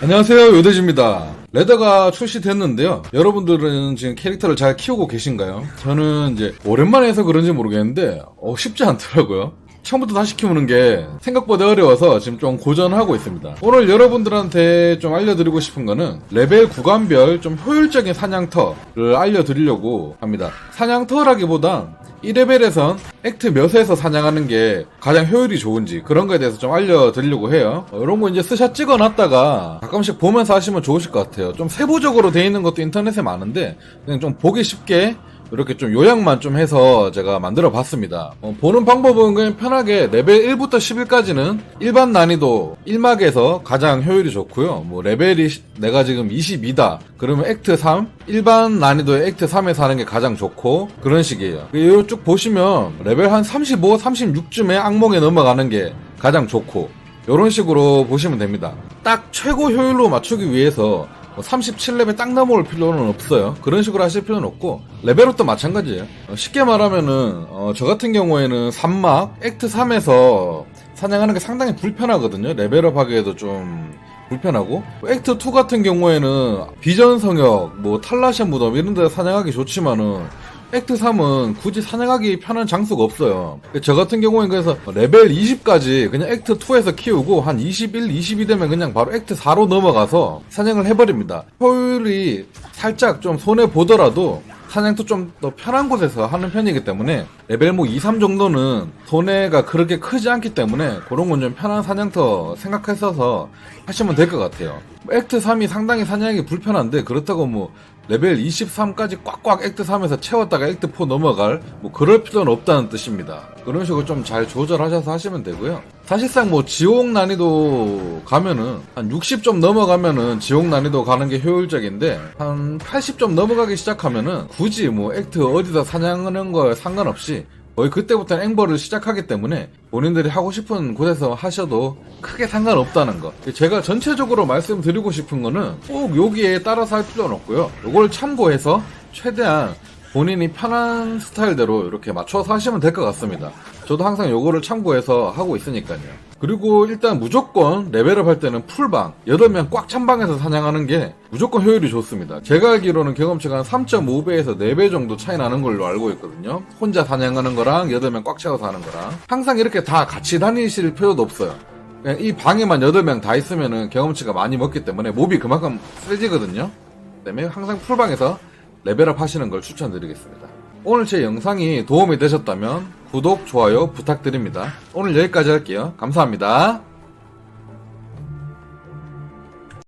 안녕하세요, 요대지입니다. 레더가 출시됐는데요. 여러분들은 지금 캐릭터를 잘 키우고 계신가요? 저는 이제 오랜만에 해서 그런지 모르겠는데 쉽지 않더라고요. 처음부터 다시 키우는 게 생각보다 어려워서 지금 좀 고전하고 있습니다. 오늘 여러분들한테 좀 알려드리고 싶은 거는 레벨 구간별 좀 효율적인 사냥터를 알려드리려고 합니다. 사냥터라기보다 1레벨에선 액트 몇에서 사냥하는 게 가장 효율이 좋은지 그런 거에 대해서 좀 알려드리려고 해요. 이런 거 이제 스샷 찍어놨다가 가끔씩 보면서 하시면 좋으실 것 같아요. 좀 세부적으로 돼 있는 것도 인터넷에 많은데 그냥 좀 보기 쉽게 이렇게 좀 요약만 좀 해서 제가 만들어 봤습니다. 보는 방법은 그냥 편하게 레벨 1부터 11까지는 일반 난이도 1막에서 가장 효율이 좋고요. 뭐 레벨이 내가 지금 22다 그러면 액트 3 일반 난이도의 액트 3에서 하는 게 가장 좋고 그런 식이에요. 이쪽 보시면 레벨 한 35, 36쯤에 악몽에 넘어가는 게 가장 좋고 이런 식으로 보시면 됩니다. 딱 최고 효율로 맞추기 위해서 37레벨 딱 넘어올 필요는 없어요. 그런 식으로 하실 필요는 없고 레벨업도 마찬가지예요. 쉽게 말하면은 저 같은 경우에는 3막 액트 3에서 사냥하는 게 상당히 불편하거든요. 레벨업 하기에도 좀 불편하고 액트 2 같은 경우에는 비전 성역, 뭐 탈라시아 무덤 이런 데 사냥하기 좋지만은 액트 3은 굳이 사냥하기 편한 장소가 없어요. 저 같은 경우엔 그래서 레벨 20까지 그냥 액트 2에서 키우고 한 21, 22 되면 그냥 바로 액트 4로 넘어가서 사냥을 해버립니다. 효율이 살짝 좀 손해보더라도 사냥도 좀 더 편한 곳에서 하는 편이기 때문에 레벨 뭐 2, 3 정도는 손해가 그렇게 크지 않기 때문에 그런 건 좀 편한 사냥터 생각했어서 하시면 될 것 같아요. 액트 3이 상당히 사냥하기 불편한데 그렇다고 뭐 레벨 23까지 꽉꽉 액트 3에서 채웠다가 액트 4 넘어갈 뭐 그럴 필요는 없다는 뜻입니다. 그런 식으로 좀 잘 조절하셔서 하시면 되고요. 사실상 뭐 지옥 난이도 가면은 한 60점 넘어가면은 지옥 난이도 가는 게 효율적인데 한 80점 넘어가기 시작하면은 굳이 뭐 액트 어디서 사냥하는 거에 상관없이 거의 그때부터는 앵벌을 시작하기 때문에 본인들이 하고 싶은 곳에서 하셔도 크게 상관없다는 거. 제가 전체적으로 말씀드리고 싶은 거는 꼭 여기에 따라서 할 필요는 없고요. 이걸 참고해서 최대한 본인이 편한 스타일대로 이렇게 맞춰서 하시면 될 것 같습니다. 저도 항상 요거를 참고해서 하고 있으니까요. 그리고 일단 무조건 레벨업 할 때는 풀방 8명 꽉 찬 방에서 사냥하는 게 무조건 효율이 좋습니다. 제가 알기로는 경험치가 한 3.5배에서 4배 정도 차이 나는 걸로 알고 있거든요. 혼자 사냥하는 거랑 8명 꽉 채워서 하는 거랑 항상 이렇게 다 같이 다니실 필요도 없어요. 그냥 이 방에만 8명 다 있으면은 경험치가 많이 먹기 때문에 몹이 그만큼 세지거든요. 때문에 항상 풀방에서 레벨업 하시는 걸 추천드리겠습니다. 오늘 제 영상이 도움이 되셨다면 구독, 좋아요 부탁드립니다. 오늘 여기까지 할게요. 감사합니다.